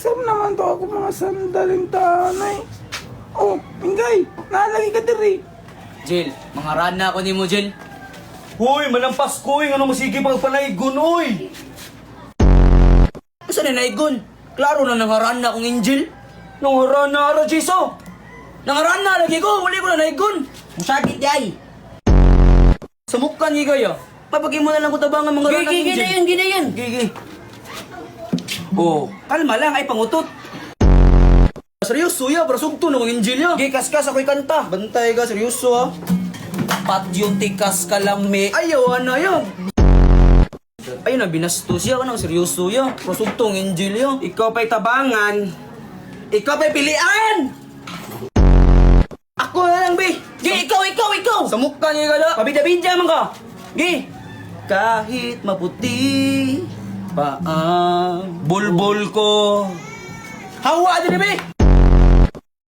Sam naman to ako mga sandalin tanay. Oh, Pingay, nalagi ka diri. Jill, mga rana ako ni mo, Jill. Hoy, malampas ko ano masigi pagpanaygon, oy! Saan na naigon? Klaro na nangaran na akong Angel. Nung harana ara, Jiso! Nangaran na lagi ko, wali ko na naigon. Musagit yay. Samukan ni kaya. Papagin mo na lang ko tabangan mga rana ng Angel. Gina yan. Gigi. Oh, kalma lang ay pangutot. Seryoso ya, para sugto na akong Angel ya. Gikas-kas ako'y kanta. Bantay ka, seryoso ha. Pat yung tikas ka lang me. Ayaw, ano yun? Ayun na, binastos ya. Ano, seryoso ya. Para sugto ang Angel ya. Ikaw pa'y tabangan. Ikaw pa'y pilian! Ako na lang, be! Gi, ikaw! Samukha niya gala! Pabida-bidya man ka! Gi! Kahit maputi pa ang bulbul ko. Hawa din, be!